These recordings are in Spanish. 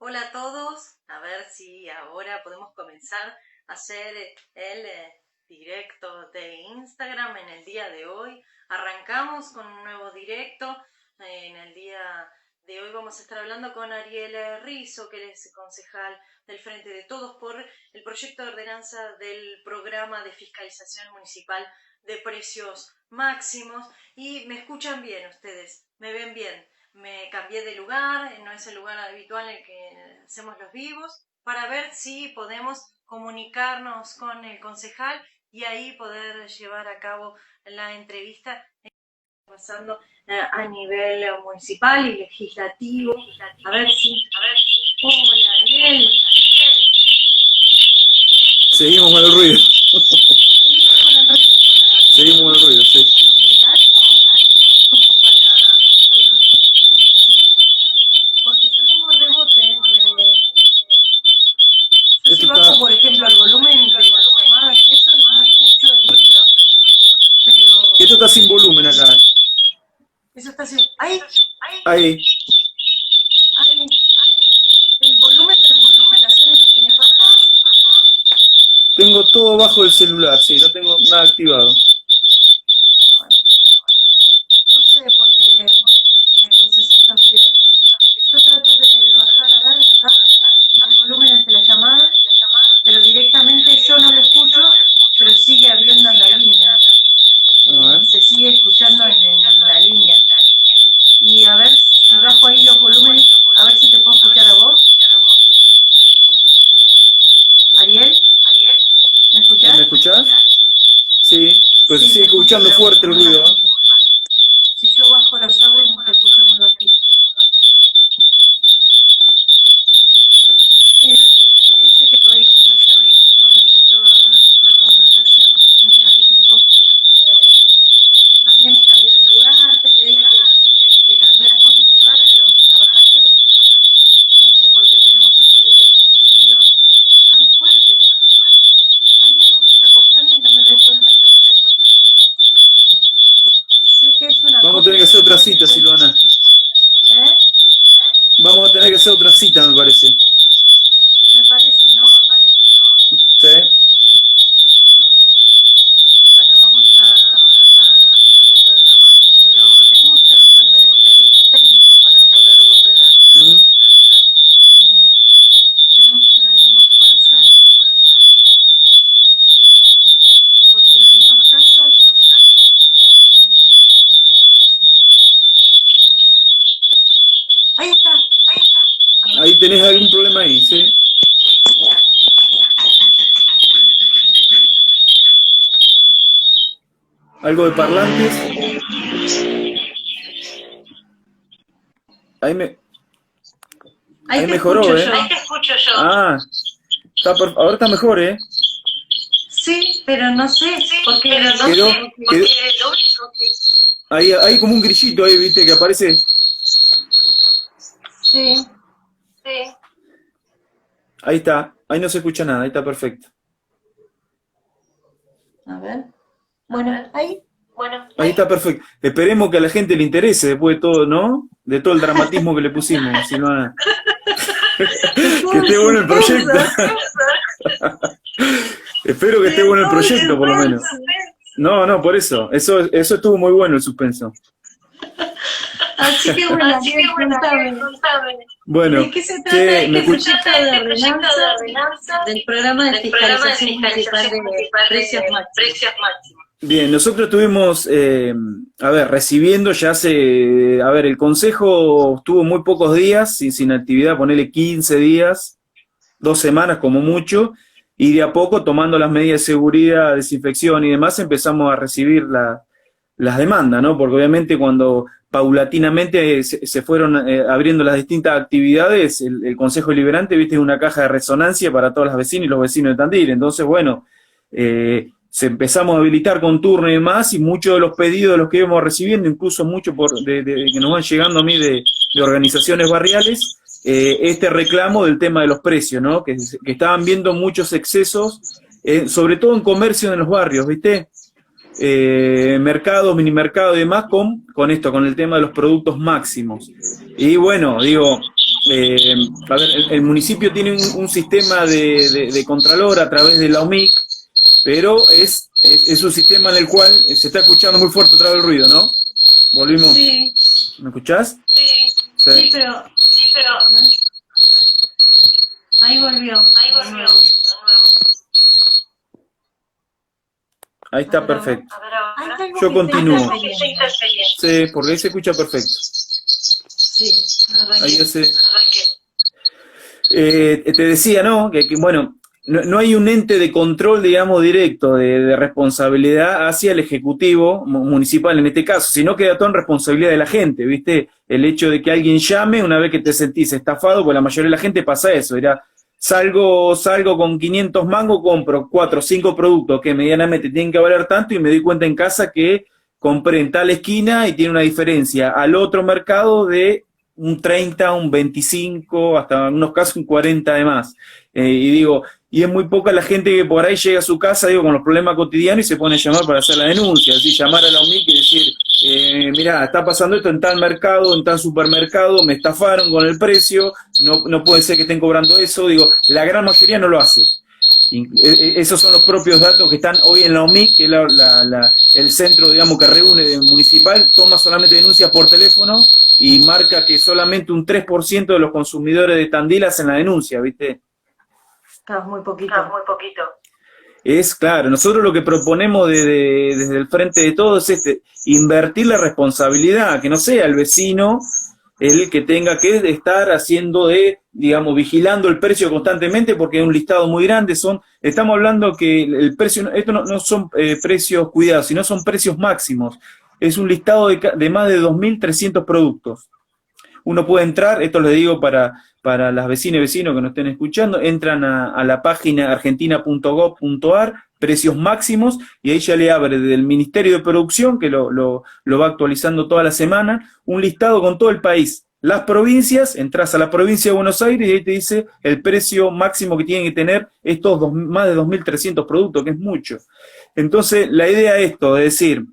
Hola a todos, a ver si ahora podemos comenzar a hacer el directo de Instagram en el día de hoy. Arrancamos con un nuevo directo. En el día de hoy vamos a estar hablando con Ariel Rizzo, que es concejal del Frente de Todos por el proyecto de ordenanza del programa de fiscalización municipal de precios máximos. Y me escuchan bien ustedes, me ven bien. Me cambié de lugar, no es el lugar habitual en el que hacemos los vivos, para ver si podemos comunicarnos con el concejal y ahí poder llevar a cabo la entrevista pasando a nivel municipal y legislativo. A ver si... Hola, Ariel. Seguimos con el ruido. Seguimos con el ruido, sí. Porque yo tengo rebote yo si bajo, por ejemplo, el volumen de las llamadas, eso no escucho el ruido, pero... Esto está sin volumen acá. Eso está sin... ¡Ahí! Ahí. ¿El volumen de las notificaciones lo tenés bajas? Tengo todo bajo el celular, sí, no tengo nada activado. No sé por qué entonces está frío. Yo trato de bajar a ver acá el volumen de la llamada, pero directamente yo no lo escucho, pero sigue habiendo en la línea. Se sigue escuchando en la línea. Y a ver si bajo ahí los volúmenes, a ver si te puedo escuchar a vos. Ariel, ¿me escuchás? ¿Me escuchás? Sí, pero se sigue escuchando fuerte el ruido. Si yo bajo los audios, te escucho muy bajito. No sé qué podríamos hacer con respecto a la comunicación en el vivo. Yo también me cambié de lugar, te pedí que cambiaras con tu lugar, pero la verdad que no sé por qué tenemos este ruido tan fuerte. Hay algo que está acoplando y no me doy cuenta que es. Sé que es una Vamos a tener que hacer otra cita, Silvana. Vamos a tener que hacer otra cita, me parece. Me parece, ¿no? Sí. Bueno, vamos a reprogramar, pero tenemos que resolver el técnico para poder volver a hacerlo. Tenemos que ver cómo se puede hacer. Porque en algunos casos... Ahí está. Ahí tenés algún problema ahí, ¿sí? ¿Algo de parlantes? Ahí mejoró, ¿eh? Ahí te escucho yo. Ah, ahora está mejor, ¿eh? Sí, pero no sé, porque Quedó hay como un grillito ahí, viste, que aparece. Sí. Ahí está, ahí no se escucha nada, ahí está perfecto. A ver. Bueno, ahí. Ahí está perfecto. Esperemos que a la gente le interese después de todo, ¿no? De todo el dramatismo que le pusimos, Silvana. Que esté bueno el proyecto. Espero que esté bueno el proyecto, por lo menos. No, por eso. Eso estuvo muy bueno el suspenso. Así que bueno, contame. Bueno, ¿De qué se trata este proyecto de ordenanza del programa de fiscalización municipal de precios máximos? Bien, nosotros estuvimos, recibiendo ya el Consejo estuvo muy pocos días, sin actividad, ponele 15 días, 2 semanas como mucho, y de a poco, tomando las medidas de seguridad, desinfección y demás, empezamos a recibir las demandas, ¿no? Porque obviamente cuando paulatinamente se fueron abriendo las distintas actividades, el Consejo Deliberante, viste, es una caja de resonancia para todas las vecinas y los vecinos de Tandil. Entonces, bueno, se empezamos a habilitar con turno y demás, y muchos de los pedidos de los que íbamos recibiendo, incluso muchos que nos van llegando a mí de organizaciones barriales, este reclamo del tema de los precios, ¿no? Que estaban viendo muchos excesos, sobre todo en comercio en los barrios, ¿viste? Mercados, minimercados y demás, con esto, con el tema de los productos máximos. Y bueno, digo, a ver, el municipio tiene un sistema de contralor a través de la OMIC, pero es un sistema en el cual se está escuchando muy fuerte otra vez el ruido, ¿no? Volvimos. Sí, ¿Me escuchás? Sí. sí, pero ahí volvió. De nuevo. Ahí A está ver ahora. perfecto. Hay algo Yo que continúo. está interfiriendo. Sí, porque ahí se escucha perfecto. Sí, Ahí arranqué. hace. Te decía, ¿no? Bueno, no hay un ente de control, digamos, directo, de responsabilidad hacia el Ejecutivo municipal en este caso, sino queda todo en responsabilidad de la gente, ¿viste? El hecho de que alguien llame una vez que te sentís estafado, pues la mayoría de la gente pasa eso, era, salgo con 500 mangos, compro 4 o 5 productos que medianamente tienen que valer tanto y me doy cuenta en casa que compré en tal esquina y tiene una diferencia al otro mercado de un 30, un 25, hasta en unos casos un 40 de más. Y digo, y es muy poca la gente que por ahí llega a su casa, digo, con los problemas cotidianos y se pone a llamar para hacer la denuncia, así llamar a la OMIC y decir, mirá, está pasando esto en tal mercado, en tal supermercado, me estafaron con el precio, no puede ser que estén cobrando eso, digo, la gran mayoría no lo hace. Esos son los propios datos que están hoy en la OMIC, que es el centro, digamos, que reúne de municipal, toma solamente denuncias por teléfono y marca que solamente un 3% de los consumidores de Tandil hacen la denuncia, ¿viste? Claro, muy poquito. Es claro, nosotros lo que proponemos desde el frente de todos es invertir la responsabilidad, que no sea el vecino el que tenga que estar haciendo digamos, vigilando el precio constantemente porque es un listado muy grande, estamos hablando que el precio, esto no son precios cuidados, sino son precios máximos, es un listado de más de 2.300 productos. Uno puede entrar, esto lo digo para las vecinas y vecinos que nos estén escuchando, entran a la página argentina.gov.ar, precios máximos, y ahí ya le abre del Ministerio de Producción, que lo va actualizando toda la semana, un listado con todo el país. Las provincias, entras a la provincia de Buenos Aires y ahí te dice el precio máximo que tienen que tener estos más de 2.300 productos, que es mucho. Entonces, la idea es esto, de decir,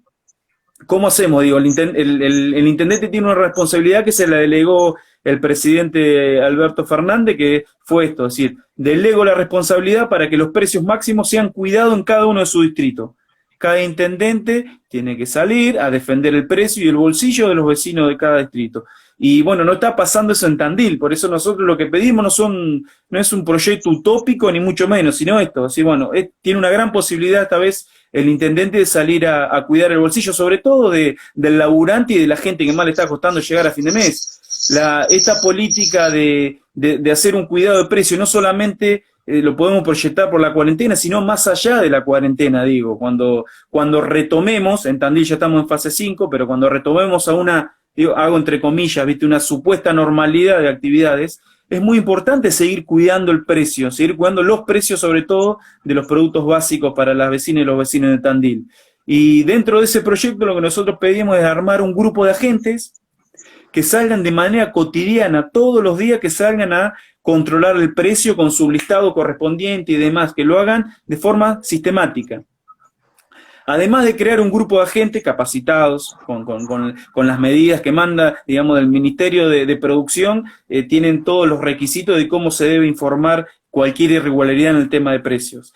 ¿cómo hacemos? Digo, el intendente tiene una responsabilidad que se la delegó el presidente Alberto Fernández, que fue esto, es decir, delego la responsabilidad para que los precios máximos sean cuidados en cada uno de sus distritos. Cada intendente tiene que salir a defender el precio y el bolsillo de los vecinos de cada distrito. Y bueno, no está pasando eso en Tandil, por eso nosotros lo que pedimos no es un proyecto utópico ni mucho menos, sino esto, así, bueno, tiene una gran posibilidad esta vez el intendente de salir a cuidar el bolsillo, sobre todo del laburante y de la gente que más le está costando llegar a fin de mes. Esta política de hacer un cuidado de precio, no solamente lo podemos proyectar por la cuarentena, sino más allá de la cuarentena, digo, cuando retomemos, en Tandil ya estamos en fase 5, pero cuando retomemos a hago entre comillas, ¿viste? Una supuesta normalidad de actividades, es muy importante seguir cuidando el precio, seguir cuidando los precios sobre todo de los productos básicos para las vecinas y los vecinos de Tandil. Y dentro de ese proyecto lo que nosotros pedimos es armar un grupo de agentes que salgan de manera cotidiana, todos los días que salgan a controlar el precio con su listado correspondiente y demás, que lo hagan de forma sistemática. Además de crear un grupo de agentes capacitados con las medidas que manda, digamos, del Ministerio de Producción, tienen todos los requisitos de cómo se debe informar cualquier irregularidad en el tema de precios.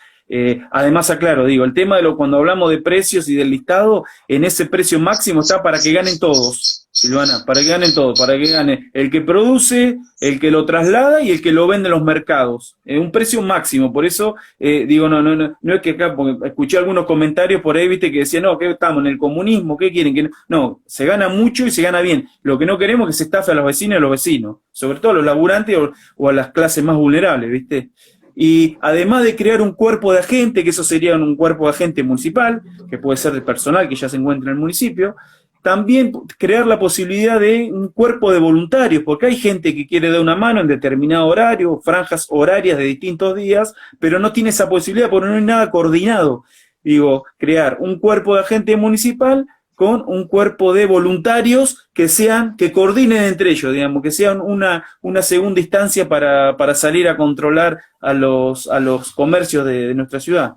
Además, aclaro, digo, el tema cuando hablamos de precios y del listado, en ese precio máximo está para que ganen todos, Silvana, para que ganen todos, para que gane el que produce, el que lo traslada y el que lo vende en los mercados. Un precio máximo, por eso digo, no es que acá, porque escuché algunos comentarios por ahí, viste, que decían, no, que estamos en el comunismo, ¿qué quieren? Que no, se gana mucho y se gana bien. Lo que no queremos es que se estafe a los vecinos y a los vecinos, sobre todo a los laburantes o a las clases más vulnerables, viste. Y además de crear un cuerpo de agente, que eso sería un cuerpo de agente municipal, que puede ser de personal que ya se encuentra en el municipio, también crear la posibilidad de un cuerpo de voluntarios, porque hay gente que quiere dar una mano en determinado horario, franjas horarias de distintos días, pero no tiene esa posibilidad porque no hay nada coordinado. Digo, crear un cuerpo de agente municipal con un cuerpo de voluntarios que coordinen entre ellos, digamos, que sean una segunda instancia para salir a controlar a los comercios de nuestra ciudad.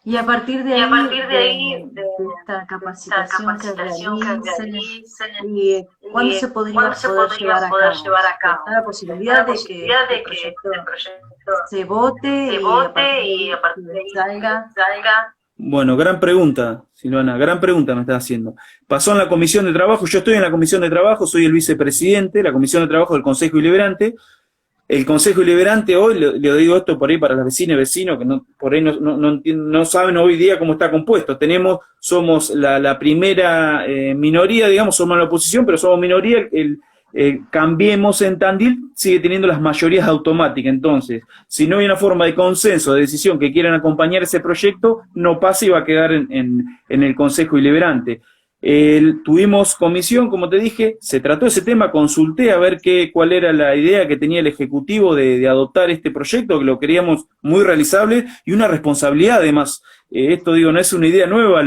Y a partir de Y a ahí, partir de ahí, de esta esta capacitación que capacitación que realicen, realicen, y ¿cuándo se ¿cuándo podría se poder podría llevar a poder cabo? llevar a cabo? Está la Está posibilidad la de que posibilidad este de que proyecto este proyecto se vote se y a partir vote de y ahí a partir de ahí salga. salga. Bueno, gran pregunta, Silvana, gran pregunta me estás haciendo. Pasó en la Comisión de Trabajo, yo estoy en la Comisión de Trabajo, soy el vicepresidente de la Comisión de Trabajo del Consejo Deliberante. El Consejo Deliberante hoy, le digo esto por ahí para las vecinas y vecinos que no, por ahí no saben hoy día cómo está compuesto. Somos la primera minoría, digamos, somos la oposición, pero somos minoría. Cambiemos en Tandil sigue teniendo las mayorías automáticas. Entonces, si no hay una forma de consenso, de decisión que quieran acompañar ese proyecto, no pasa y va a quedar en el Consejo Deliberante. Tuvimos comisión, como te dije, se trató ese tema, consulté a ver cuál era la idea que tenía el Ejecutivo de adoptar este proyecto, que lo queríamos muy realizable y una responsabilidad además. Esto digo, no es una idea nueva,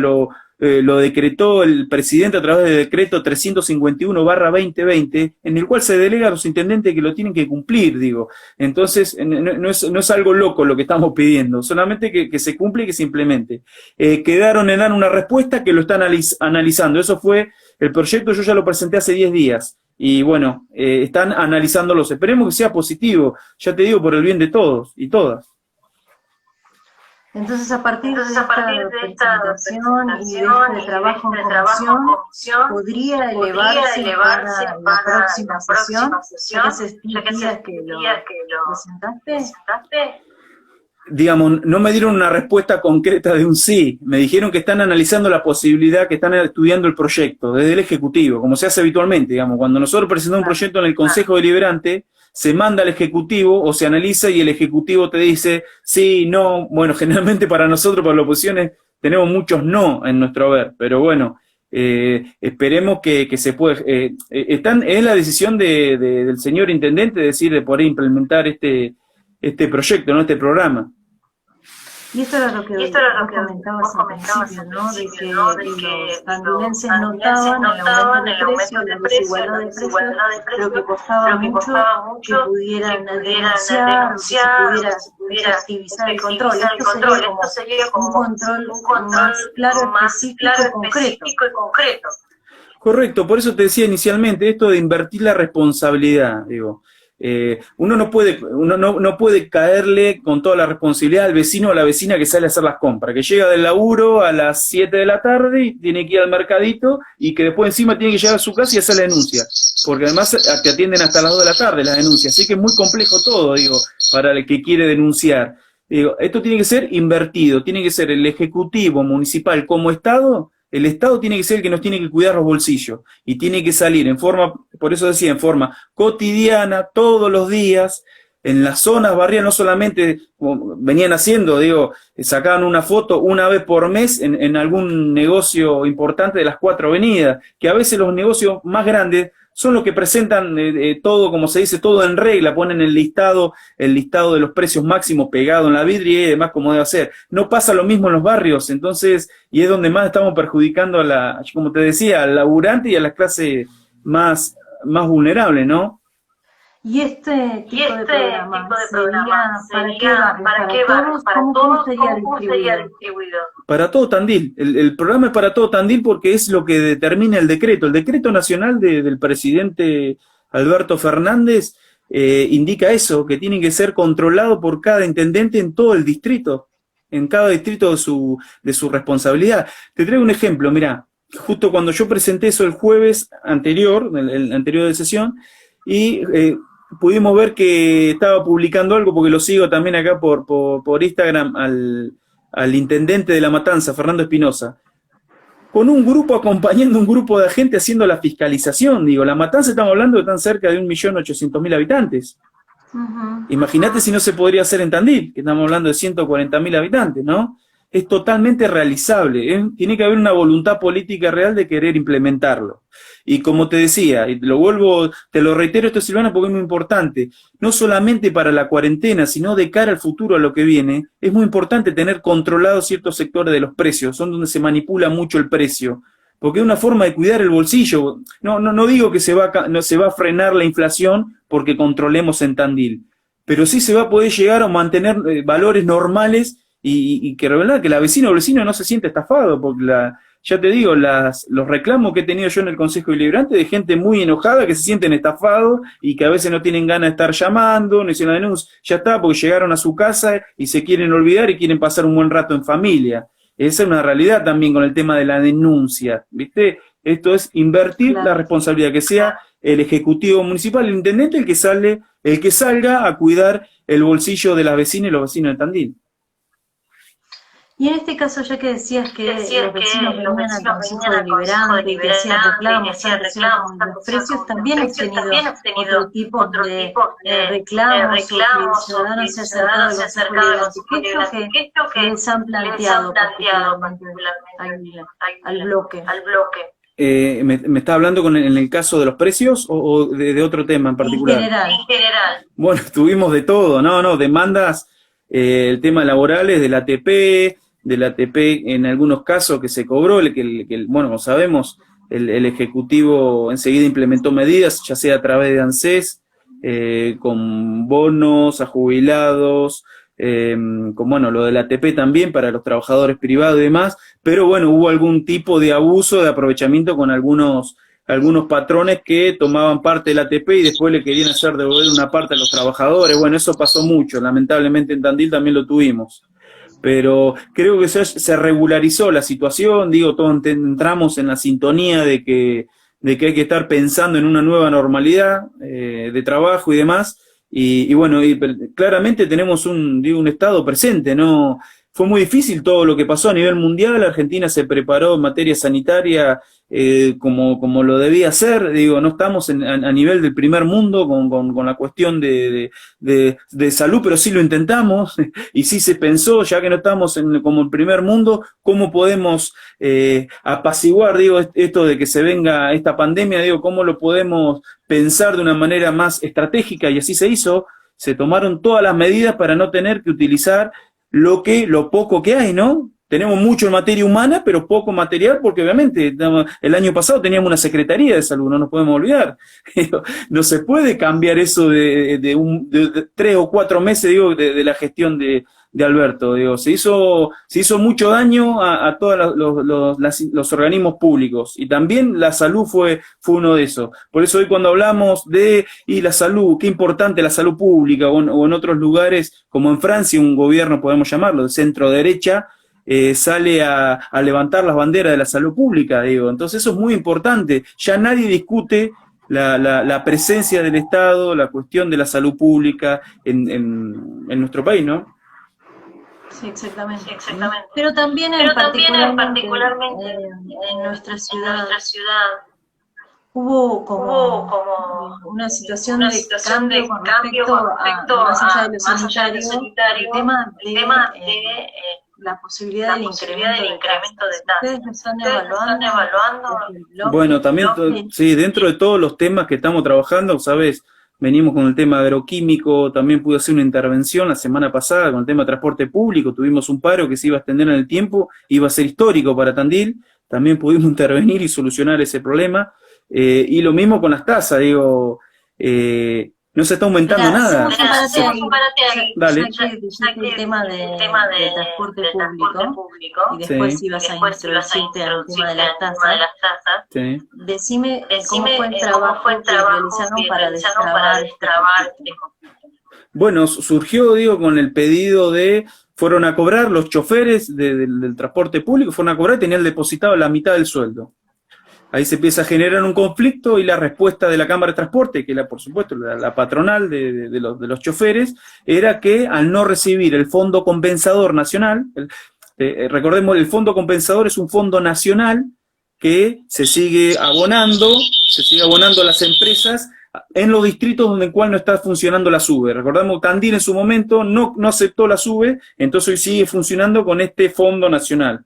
lo decretó el presidente a través del decreto 351/2020, en el cual se delega a los intendentes que lo tienen que cumplir, digo. Entonces, no es algo loco lo que estamos pidiendo, solamente que se cumple y que se implemente. Quedaron en dar una respuesta que lo están analizando. Eso fue el proyecto, yo ya lo presenté hace 10 días. Y bueno, están analizándolos. Esperemos que sea positivo, ya te digo, por el bien de todos y todas. Entonces, a partir de esta presentación y de presentación este trabajo en comisión, podría elevarse para la próxima sesión, ya que hace 10 días que lo presentaste. Digamos, no me dieron una respuesta concreta de un sí, me dijeron que están analizando la posibilidad, que están estudiando el proyecto desde el Ejecutivo, como se hace habitualmente, digamos, cuando nosotros presentamos un proyecto en el Consejo Deliberante, se manda al Ejecutivo o se analiza y el Ejecutivo te dice sí, no. Bueno, generalmente para nosotros, para las oposiciones, tenemos muchos no en nuestro haber, pero bueno, esperemos que se pueda. Es la decisión del señor intendente de poder implementar este proyecto, ¿no? Este programa. Y esto era lo que vos comentabas al principio, ¿no? De que los tandilenses notaban el aumento de precios, la desigualdad de precios, pero que costaba mucho que pudieran denunciar, que se pudiera activizar el control. Esto sería como un control más claro, específico y concreto. Correcto, por eso te decía inicialmente esto de invertir la responsabilidad, digo. Uno no puede caerle con toda la responsabilidad al vecino o a la vecina que sale a hacer las compras, que llega del laburo a las 7 de la tarde y tiene que ir al mercadito y que después encima tiene que llegar a su casa y hacer la denuncia, porque además te atienden hasta las 2 de la tarde la denuncia, así que es muy complejo todo, digo, para el que quiere denunciar. Digo, esto tiene que ser invertido, tiene que ser el Ejecutivo municipal como Estado. El Estado tiene que ser el que nos tiene que cuidar los bolsillos y tiene que salir en forma, por eso decía, en forma cotidiana, todos los días, en las zonas barriales, no solamente como venían haciendo, digo, sacaban una foto una vez por mes en algún negocio importante de las 4 avenidas, que a veces los negocios más grandes son los que presentan todo, como se dice, todo en regla, ponen el listado de los precios máximos pegado en la vidriera y demás como debe ser. No pasa lo mismo en los barrios, entonces, y es donde más estamos perjudicando como te decía, al laburante y a las clases más vulnerables, ¿no? Y este tipo de programa sería ¿para qué va? ¿Cómo sería distribuido? Para todo Tandil. El programa es para todo Tandil porque es lo que determina el decreto. El decreto nacional del presidente Alberto Fernández indica eso, que tiene que ser controlado por cada intendente en todo el distrito, en cada distrito de su responsabilidad. Te traigo un ejemplo, mirá, justo cuando yo presenté eso el jueves anterior, el anterior de sesión, y pudimos ver que estaba publicando algo, porque lo sigo también acá por Instagram, al intendente de La Matanza, Fernando Espinosa, con un grupo, acompañando un grupo de gente haciendo la fiscalización. Digo, La Matanza estamos hablando de tan cerca de 1.800.000 habitantes. Imagínate si no se podría hacer en Tandil, que estamos hablando de 140.000 habitantes, ¿no? Es totalmente realizable, tiene que haber una voluntad política real de querer implementarlo. Y como te decía, y te lo reitero esto, Silvana, porque es muy importante, no solamente para la cuarentena, sino de cara al futuro, a lo que viene, es muy importante tener controlados ciertos sectores de los precios, son donde se manipula mucho el precio, porque es una forma de cuidar el bolsillo. No digo que se va a frenar la inflación porque controlemos en Tandil, pero sí se va a poder llegar a mantener valores normales y que revela que la vecina o el vecino no se siente estafado, porque ya te digo, los reclamos que he tenido yo en el Consejo Deliberante de gente muy enojada que se sienten estafados y que a veces no tienen ganas de estar llamando, no hicieron la denuncia, ya está, porque llegaron a su casa y se quieren olvidar y quieren pasar un buen rato en familia. Esa es una realidad también con el tema de la denuncia, ¿viste? Esto es invertir Claro. la responsabilidad, que sea el Ejecutivo Municipal, el Intendente, el que salga a cuidar el bolsillo de las vecinas y los vecinos de Tandil. Y en este caso, ya que decías que los vecinos los venían al vecinos Consejo venían al Consejo Deliberante y que hacían reclamos, hacían tanto reclamos, con tanto los precios, también has tenido otro tipo otros de tipos de reclamos, o que reclamos, el ciudadano o que se ha el ciudadano acercado al se ha Consejo acercado al Deliberante. Consejo ¿Qué es lo Deliberante? ¿Qué es lo que les han planteado particularmente al bloque? al bloque? ¿Me está hablando en el caso de los precios o de otro tema en particular? En general. Bueno, tuvimos de todo, no, demandas, el tema laborales del ATP en algunos casos que se cobró, bueno, como sabemos, el Ejecutivo enseguida implementó medidas, ya sea a través de ANSES, con bonos a jubilados, con, bueno, lo del ATP también para los trabajadores privados y demás, pero bueno, hubo algún tipo de abuso, de aprovechamiento con algunos patrones que tomaban parte del ATP y después le querían hacer devolver una parte a los trabajadores. Bueno, eso pasó mucho, lamentablemente en Tandil también lo tuvimos. Pero creo que se regularizó la situación, digo, todos entramos en la sintonía de que hay que estar pensando en una nueva normalidad de trabajo y demás, y bueno, claramente tenemos un Estado presente, ¿no? Fue muy difícil todo lo que pasó a nivel mundial. Argentina se preparó en materia sanitaria como lo debía hacer. Digo, no estamos a nivel del primer mundo con la cuestión de salud, pero sí lo intentamos y sí se pensó, ya que no estamos como el primer mundo, cómo podemos apaciguar, digo, esto de que se venga esta pandemia, digo, cómo lo podemos pensar de una manera más estratégica, y así se hizo. Se tomaron todas las medidas para no tener que utilizar lo poco que hay, ¿no? Tenemos mucho en materia humana, pero poco material, porque obviamente el año pasado teníamos una Secretaría de Salud, no nos podemos olvidar. No se puede cambiar eso de 3 o 4 meses, digo, de la gestión de Alberto. Digo, se hizo mucho daño a todos los organismos públicos, y también la salud fue uno de esos. Por eso hoy cuando hablamos y la salud, qué importante la salud pública, o en otros lugares, como en Francia, un gobierno, podemos llamarlo, de centro derecha, sale a levantar las banderas de la salud pública, digo. Entonces eso es muy importante. Ya nadie discute la presencia del Estado, la cuestión de la salud pública en nuestro país, ¿no? Sí, exactamente. Exactamente. Pero también particularmente en nuestra ciudad hubo hubo como una situación de cambio con respecto a, más allá de lo sanitario, el tema de la posibilidad del incremento de tasas. ¿Ustedes lo están evaluando? Bueno, también, sí, dentro de todos los temas que estamos trabajando, ¿sabes? Venimos con el tema agroquímico, también pude hacer una intervención la semana pasada con el tema de transporte público, tuvimos un paro que se iba a extender en el tiempo, iba a ser histórico para Tandil, también pudimos intervenir y solucionar ese problema, y lo mismo con las tasas, digo, no se está aumentando nada. Dale. Ya que dijiste el tema de transporte público, y después ibas a introducirte al tema de las tasas, sí. Decime cómo fue el trabajo que realizaron para destrabar este conflicto. Bueno, surgió, digo, con el pedido fueron a cobrar los choferes del transporte público, fueron a cobrar y tenían depositado la mitad del sueldo. Ahí se empieza a generar un conflicto, y la respuesta de la Cámara de Transporte, que era por supuesto la patronal de los choferes, era que al no recibir el Fondo Compensador Nacional, recordemos, el Fondo Compensador es un fondo nacional que se sigue abonando a las empresas en los distritos donde en cual no está funcionando la SUBE. Recordamos, Tandil en su momento no aceptó la SUBE, entonces hoy sigue funcionando con este fondo nacional.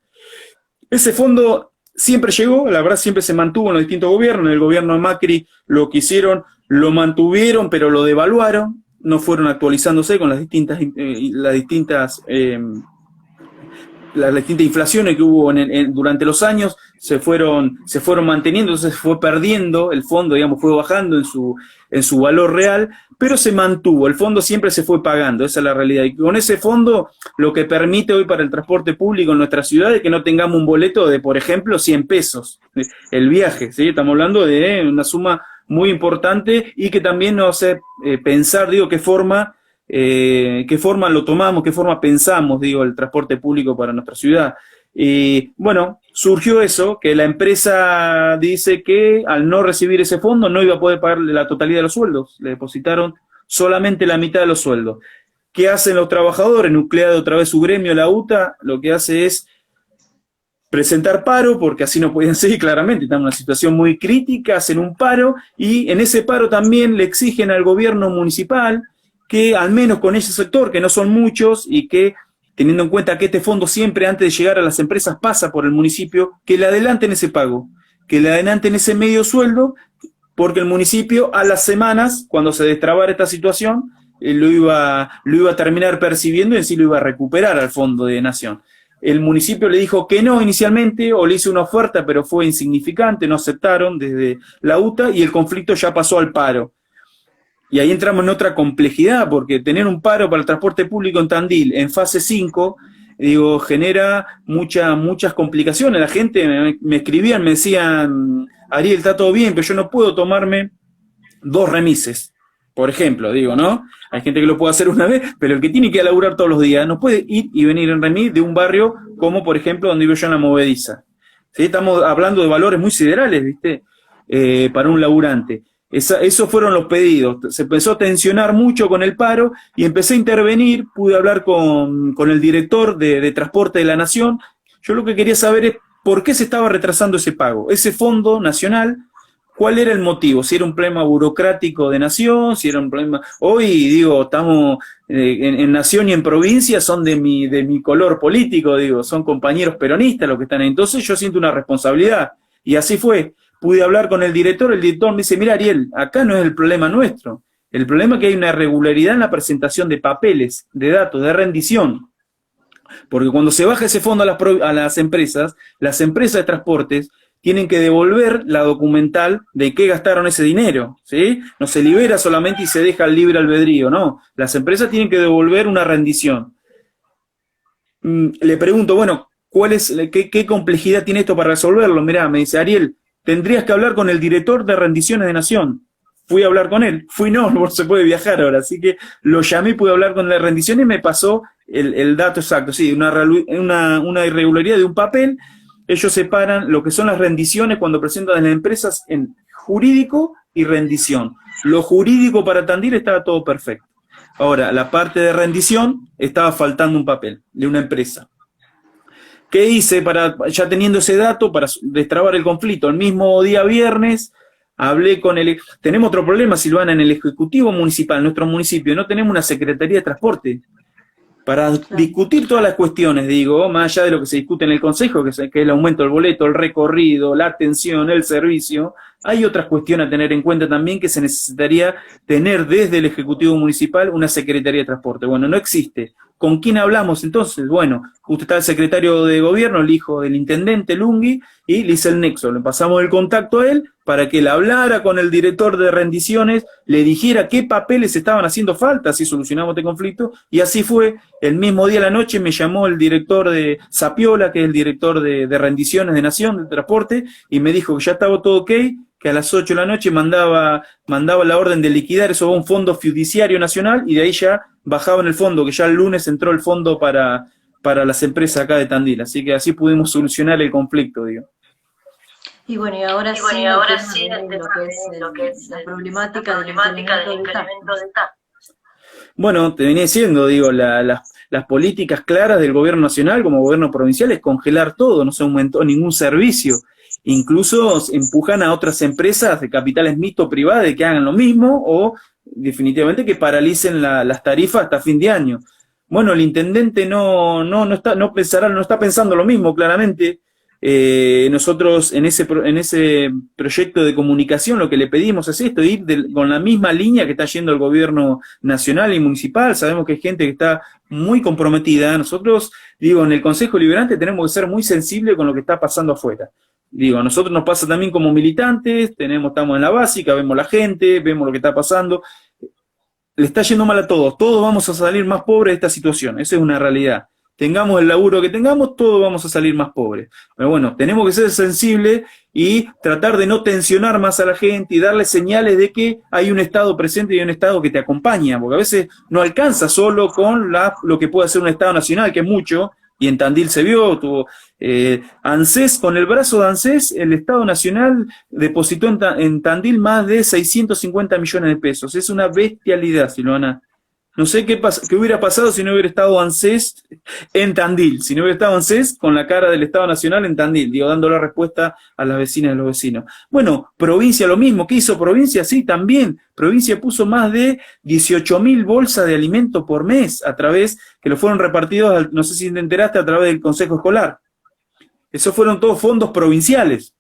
Ese fondo siempre llegó, la verdad siempre se mantuvo en los distintos gobiernos. En el gobierno de Macri lo que hicieron, lo mantuvieron, pero lo devaluaron, no fueron actualizándose con las distintas las distintas inflaciones que hubo durante los años se fueron manteniendo, entonces se fue perdiendo el fondo, digamos, fue bajando en su valor real, pero se mantuvo, el fondo siempre se fue pagando, esa es la realidad. Y con ese fondo, lo que permite hoy para el transporte público en nuestra ciudad es que no tengamos un boleto de, por ejemplo, 100 pesos, el viaje, ¿sí? Estamos hablando de una suma muy importante y que también nos hace pensar, digo, qué forma lo tomamos, qué forma pensamos, digo, el transporte público para nuestra ciudad. Y bueno, surgió eso, que la empresa dice que al no recibir ese fondo no iba a poder pagarle la totalidad de los sueldos, le depositaron solamente la mitad de los sueldos. ¿Qué hacen los trabajadores? Nucleado otra vez su gremio, la UTA, lo que hace es presentar paro, porque así no podían seguir claramente, están en una situación muy crítica, hacen un paro, y en ese paro también le exigen al gobierno municipal que al menos con ese sector, que no son muchos, y que teniendo en cuenta que este fondo siempre antes de llegar a las empresas pasa por el municipio, que le adelanten ese pago, que le adelanten ese medio sueldo, porque el municipio a las semanas, cuando se destrabara esta situación, lo iba a terminar percibiendo y en sí lo iba a recuperar al Fondo de Nación. El municipio le dijo que no inicialmente, o le hizo una oferta, pero fue insignificante, no aceptaron desde la UTA, y el conflicto ya pasó al paro. Y ahí entramos en otra complejidad, porque tener un paro para el transporte público en Tandil en fase 5, digo, genera muchas complicaciones. La gente me escribían, me decían, Ariel, está todo bien, pero yo no puedo tomarme 2 remises, por ejemplo, digo, ¿no? Hay gente que lo puede hacer una vez, pero el que tiene que laburar todos los días no puede ir y venir en remis de un barrio como, por ejemplo, donde vivo yo en La Movediza. ¿Sí? Estamos hablando de valores muy siderales, ¿viste? Para un laburante. Esos fueron los pedidos. Se empezó a tensionar mucho con el paro y empecé a intervenir, pude hablar con el director de Transporte de la Nación. Yo lo que quería saber es por qué se estaba retrasando ese pago. Ese fondo nacional, ¿cuál era el motivo? Si era un problema burocrático de Nación, si era un problema... Hoy, digo, estamos en Nación y en provincia, son de mi color político, digo, son compañeros peronistas los que están ahí. Entonces yo siento una responsabilidad. Y así fue. Pude hablar con el director me dice, mira Ariel, acá no es el problema nuestro, el problema es que hay una irregularidad en la presentación de papeles, de datos, de rendición, porque cuando se baja ese fondo a las empresas de transportes tienen que devolver la documental de qué gastaron ese dinero, ¿sí? No se libera solamente y se deja al libre albedrío, no, las empresas tienen que devolver una rendición. Le pregunto, bueno, qué complejidad tiene esto para resolverlo? Mirá, me dice Ariel, tendrías que hablar con el director de rendiciones de Nación. Fui a hablar con él. No se puede viajar ahora. Así que lo llamé, pude hablar con la rendición y me pasó el dato exacto. Sí, una irregularidad de un papel. Ellos separan lo que son las rendiciones cuando presentan las empresas en jurídico y rendición. Lo jurídico para Tandil estaba todo perfecto. Ahora, la parte de rendición estaba faltando un papel de una empresa. ¿Qué hice ya teniendo ese dato, para destrabar el conflicto? El mismo día viernes hablé con tenemos otro problema, Silvana, en el Ejecutivo Municipal, en nuestro municipio, no tenemos una Secretaría de Transporte para discutir todas las cuestiones, digo, más allá de lo que se discute en el Consejo, que es el aumento del boleto, el recorrido, la atención, el servicio. Hay otras cuestiones a tener en cuenta también, que se necesitaría tener desde el Ejecutivo Municipal una Secretaría de Transporte. Bueno, no existe. ¿Con quién hablamos entonces? Bueno, justo está el secretario de gobierno, el hijo del intendente Lungui, y le hice el nexo. Le pasamos el contacto a él para que él hablara con el director de rendiciones, le dijera qué papeles estaban haciendo falta, así solucionamos este conflicto, y así fue. El mismo día a la noche me llamó el director de Sapiola, que es el director de rendiciones de Nación, de Transporte, y me dijo que ya estaba todo ok, que a las 8 de la noche mandaba la orden de liquidar eso a un fondo fiduciario nacional, y de ahí ya bajaba en el fondo, que ya el lunes entró el fondo para las empresas acá de Tandil, así que así pudimos solucionar el conflicto, digo. Y bueno, y ahora sí, lo que es la problemática del incremento de TAP. Bueno, te venía diciendo, digo, las políticas claras del gobierno nacional como gobierno provincial es congelar todo, no se aumentó ningún servicio. Incluso empujan a otras empresas de capitales mixtos privadas de que hagan lo mismo o definitivamente que paralicen las tarifas hasta fin de año. Bueno, el intendente no está pensando lo mismo, claramente. nosotros en ese proyecto de comunicación lo que le pedimos es esto, ir con la misma línea que está yendo el gobierno nacional y municipal. Sabemos que hay gente que está muy comprometida. Nosotros, digo, en el Consejo Liberante tenemos que ser muy sensibles con lo que está pasando afuera. Digo, a nosotros nos pasa también como militantes, estamos en la básica, vemos la gente, vemos lo que está pasando. Le está yendo mal a todos vamos a salir más pobres de esta situación, esa es una realidad. Tengamos el laburo que tengamos, todos vamos a salir más pobres. Pero bueno, tenemos que ser sensibles y tratar de no tensionar más a la gente y darle señales de que hay un Estado presente y hay un Estado que te acompaña, porque a veces no alcanza solo con lo que puede hacer un Estado nacional, que es mucho, y en Tandil se vio, tuvo ANSES, con el brazo de ANSES, el Estado Nacional depositó en Tandil más de 650 millones de pesos. Es una bestialidad, Silvana. No sé qué hubiera pasado si no hubiera estado ANSES en Tandil, si no hubiera estado ANSES con la cara del Estado Nacional en Tandil, digo, dando la respuesta a las vecinas y los vecinos. Bueno, provincia lo mismo. ¿Qué hizo provincia? Sí, también. Provincia puso más de 18.000 bolsas de alimento por mes a través, que lo fueron repartidos, no sé si te enteraste, a través del Consejo Escolar. Esos fueron todos fondos provinciales.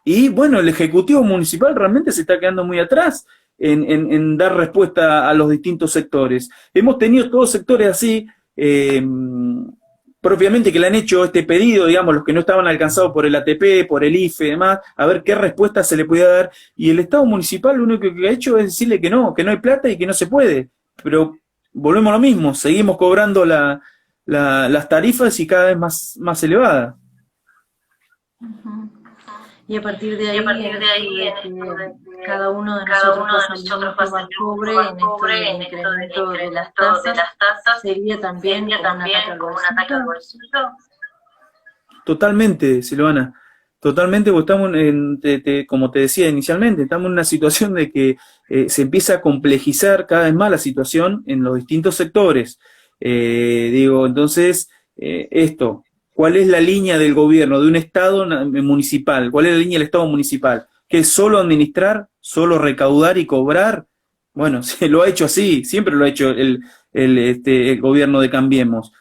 Y bueno, el Ejecutivo Municipal realmente se está quedando muy atrás en dar respuesta a los distintos sectores. Hemos tenido todos sectores así, propiamente, que le han hecho este pedido, digamos, los que no estaban alcanzados por el ATP, por el IFE y demás, a ver qué respuesta se le podía dar. Y el Estado Municipal lo único que ha hecho es decirle que no hay plata y que no se puede. Pero volvemos a lo mismo, seguimos cobrando las tarifas y cada vez más elevadas. Uh-huh. Y a partir de ahí, cada uno de nosotros pasa más pobre en esto del incremento de las tasas, sería también como un ataque al bolsillo. Totalmente, Silvana, totalmente, porque estamos como te decía inicialmente, estamos en una situación de que se empieza a complejizar cada vez más la situación en los distintos sectores. Entonces, esto... ¿Cuál es la línea del gobierno, de un Estado municipal? ¿Cuál es la línea del Estado municipal? ¿Que es solo administrar, solo recaudar y cobrar? Bueno, se lo ha hecho así, siempre lo ha hecho el gobierno de Cambiemos.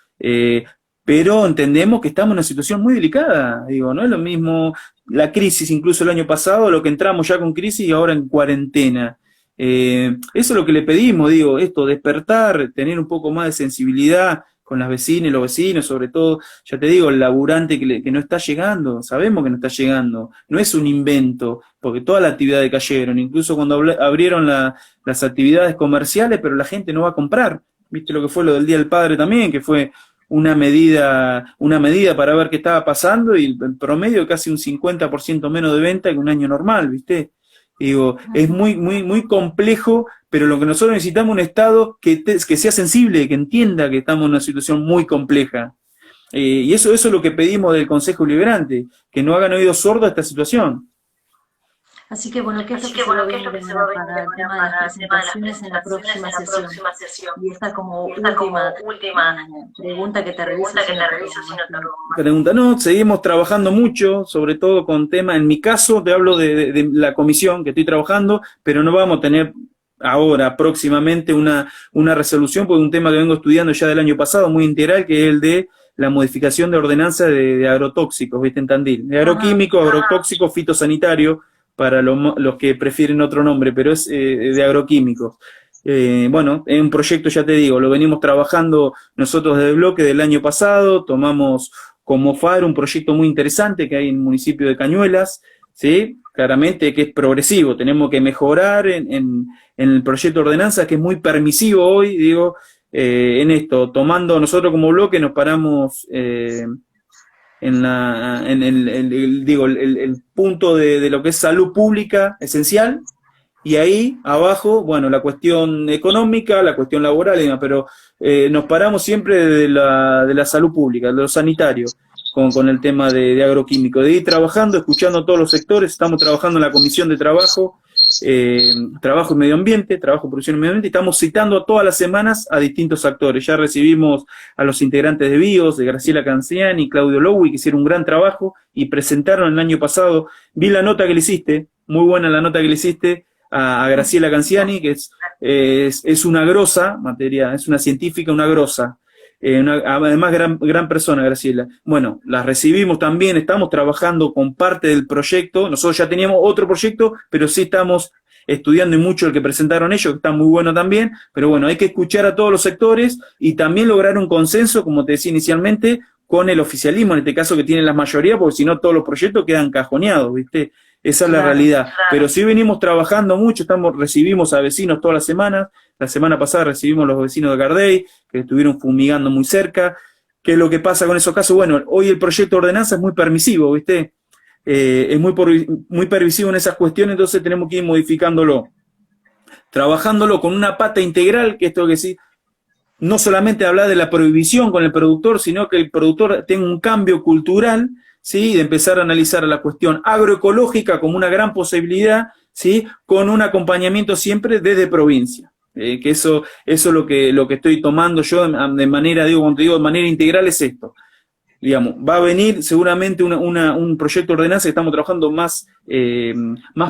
Pero entendemos que estamos en una situación muy delicada. Digo, no es lo mismo la crisis, incluso el año pasado, lo que entramos ya con crisis y ahora en cuarentena. Eso es lo que le pedimos, digo, esto, despertar, tener un poco más de sensibilidad con las vecinas y los vecinos, sobre todo, ya te digo, el laburante que no está llegando, sabemos que no está llegando, no es un invento, porque todas las actividades cayeron, incluso cuando abrieron las actividades comerciales, pero la gente no va a comprar. Viste lo que fue lo del Día del Padre también, que fue una medida para ver qué estaba pasando, y el promedio casi un 50% menos de venta que un año normal, ¿viste? Digo, es muy complejo, pero lo que nosotros necesitamos es un Estado que sea sensible, que entienda que estamos en una situación muy compleja. Y eso es lo que pedimos del Consejo Liberante, que no hagan oídos sordos a esta situación. Así que bueno, ¿qué es lo que se va a venir para el tema de las presentaciones en la próxima sesión? Y esta como última pregunta que te realizo. Pregunta, no, seguimos trabajando mucho, sobre todo con temas, en mi caso te hablo de la comisión que estoy trabajando, pero no vamos a tener ahora próximamente una resolución, porque es un tema que vengo estudiando ya del año pasado, muy integral, que es el de la modificación de ordenanza de agrotóxicos, ¿viste? En Tandil, de agroquímico, agrotóxico, fitosanitario, para los que prefieren otro nombre, pero es de agroquímicos. Bueno, es un proyecto, ya te digo, lo venimos trabajando nosotros desde el bloque del año pasado, tomamos como faro un proyecto muy interesante que hay en el municipio de Cañuelas, ¿sí? Claramente que es progresivo, tenemos que mejorar en el proyecto de ordenanza, que es muy permisivo hoy, digo, en esto, tomando nosotros como bloque, nos paramos en el punto de lo que es salud pública esencial, y ahí abajo, bueno, la cuestión económica, la cuestión laboral y demás, pero nos paramos siempre de la salud pública, de lo sanitario, con el tema de agroquímico, de ir trabajando, escuchando todos los sectores. Estamos trabajando en la Comisión de Trabajo, Trabajo y Medio Ambiente, Trabajo, Producción y Medio Ambiente, y estamos citando todas las semanas a distintos actores. Ya recibimos a los integrantes de BIOS, de Graciela Canciani y Claudio Lowy, que hicieron un gran trabajo y presentaron el año pasado. Vi la nota que le hiciste, muy buena la nota que le hiciste a Graciela Canciani, que es una grosa materia, es una científica, una grosa. además gran persona, Graciela. Bueno, las recibimos también, estamos trabajando con parte del proyecto, nosotros ya teníamos otro proyecto, pero sí estamos estudiando y mucho el que presentaron ellos, que está muy bueno también, pero bueno, hay que escuchar a todos los sectores y también lograr un consenso, como te decía inicialmente, con el oficialismo, en este caso que tiene la mayoría, porque si no todos los proyectos quedan cajoneados, ¿viste? Esa es la realidad. Claro. Pero sí venimos trabajando mucho, recibimos a vecinos todas las semanas. La semana pasada recibimos a los vecinos de Gardey, que estuvieron fumigando muy cerca. ¿Qué es lo que pasa con esos casos? Bueno, hoy el proyecto de ordenanza es muy permisivo, ¿viste? Es muy permisivo en esas cuestiones, entonces tenemos que ir modificándolo. Trabajándolo con una pata integral, que esto que sí, no solamente hablar de la prohibición con el productor, sino que el productor tenga un cambio cultural, ¿sí? De empezar a analizar la cuestión agroecológica como una gran posibilidad, ¿sí? Con un acompañamiento siempre desde provincia. Que eso es lo que estoy tomando yo de manera, digo, cuando te digo de manera integral es esto. Digamos, va a venir seguramente un proyecto de ordenanza que estamos trabajando más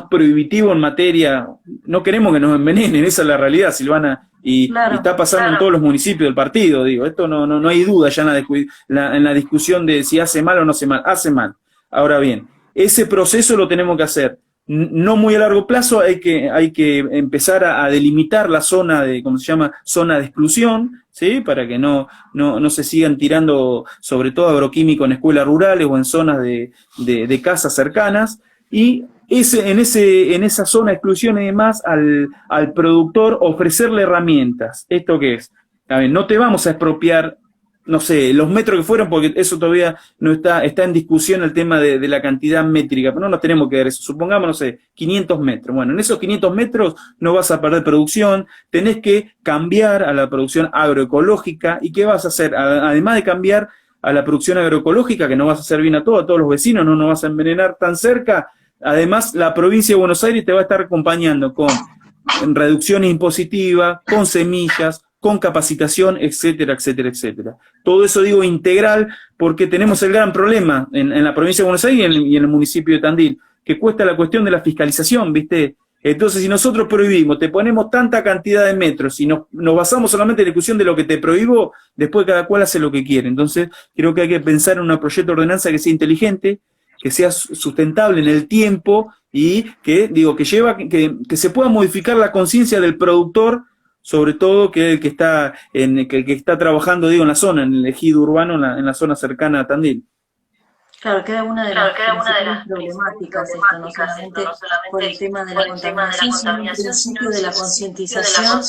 prohibitivo en materia, no queremos que nos envenenen, esa es la realidad, Silvana, y está pasando en todos los municipios del partido, digo, esto no hay duda ya en la discusión de si hace mal o no hace mal. Ahora bien, ese proceso lo tenemos que hacer, no muy a largo plazo, hay que empezar a delimitar la zona de, ¿cómo se llama? Zona de exclusión, ¿sí? Para que no se sigan tirando, sobre todo agroquímico en escuelas rurales o en zonas de casas cercanas, y en esa zona de exclusión y demás al productor ofrecerle herramientas. ¿Esto qué es? A ver, no te vamos a expropiar, no sé, los metros que fueron, porque eso todavía no está en discusión el tema de la cantidad métrica, pero no nos tenemos que dar eso. Supongamos, no sé, 500 metros. Bueno, en esos 500 metros no vas a perder producción, tenés que cambiar a la producción agroecológica. ¿Y qué vas a hacer? Además de cambiar a la producción agroecológica, que no vas a hacer bien a todos los vecinos, no nos vas a envenenar tan cerca. Además, la provincia de Buenos Aires te va a estar acompañando con reducciones impositivas, con semillas, con capacitación, etcétera, etcétera, etcétera. Todo eso digo integral porque tenemos el gran problema en la provincia de Buenos Aires y en el municipio de Tandil, que cuesta la cuestión de la fiscalización, ¿viste? Entonces, si nosotros prohibimos, te ponemos tanta cantidad de metros y nos basamos solamente en la discusión de lo que te prohíbo, después cada cual hace lo que quiere. Entonces, creo que hay que pensar en un proyecto de ordenanza que sea inteligente, que sea sustentable en el tiempo y que se pueda modificar la conciencia del productor, sobre todo que el que está trabajando, digo, en la zona, en el ejido urbano, en la zona cercana a Tandil. Claro, queda una de las principales problemáticas esto, no solamente por el tema de la contaminación, sino en principio de la concientización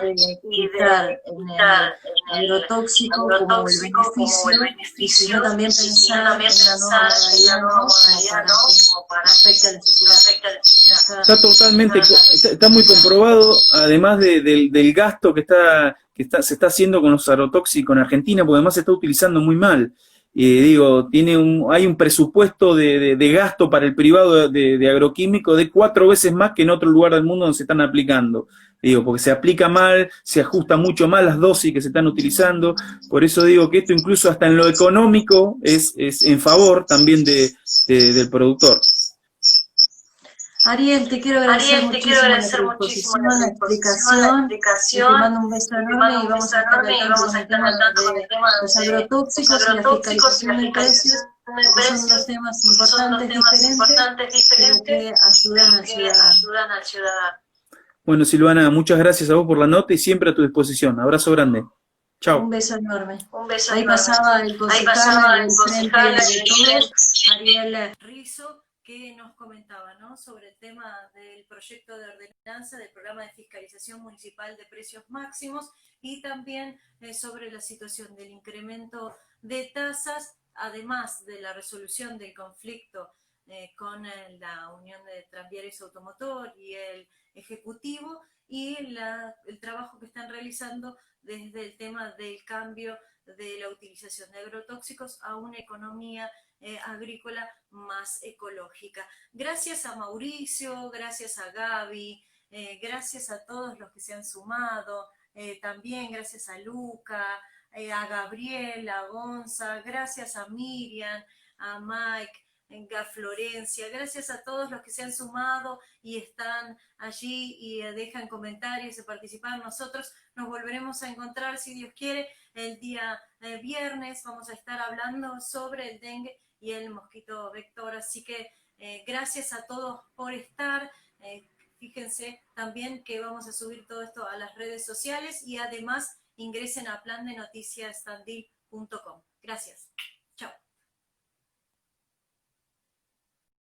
y de quitar en el agrotóxico como el beneficio, y sino también pensar en una nueva modalidad, ¿no? Como para que no afecte a la sociedad. Está totalmente, está muy comprobado, además del gasto que se está haciendo con los agrotóxicos en Argentina, porque además se está utilizando muy mal. Digo, hay un presupuesto de gasto para el privado de agroquímico de 4 veces más que en otro lugar del mundo donde se están aplicando. Digo, porque se aplica mal, se ajusta mucho mal las dosis que se están utilizando. Por eso digo que esto incluso hasta en lo económico es en favor también del productor. Ariel, te quiero agradecer muchísimo la explicación, te mando un beso enorme y vamos a estar al tanto con el tema de los agrotóxicos y la fiscalización de precios, que son dos temas importantes, diferentes, pero que ayudan al ciudadano. Bueno, Silvana, muchas gracias a vos por la nota y siempre a tu disposición. Abrazo grande. Chao. Un beso enorme. Ahí pasaba el concejal del Frente de Todos, Ariel Rizzo, que nos comentaba, ¿no?, sobre el tema del proyecto de ordenanza del programa de fiscalización municipal de precios máximos y también sobre la situación del incremento de tasas, además de la resolución del conflicto con la Unión de Tranviarios Automotor y el Ejecutivo y el trabajo que están realizando desde el tema del cambio de la utilización de agrotóxicos a una economía agrícola más ecológica. Gracias a Mauricio, gracias a Gaby, gracias a todos los que se han sumado, también gracias a Luca, a Gabriel, a Gonza, gracias a Miriam, a Mike, Florencia, gracias a todos los que se han sumado y están allí y dejan comentarios y participar. Nosotros nos volveremos a encontrar, si Dios quiere, el día viernes. Vamos a estar hablando sobre el dengue y el mosquito vector. Así que gracias a todos por estar. Fíjense también que vamos a subir todo esto a las redes sociales y además ingresen a plandenoticiastandil.com. Gracias.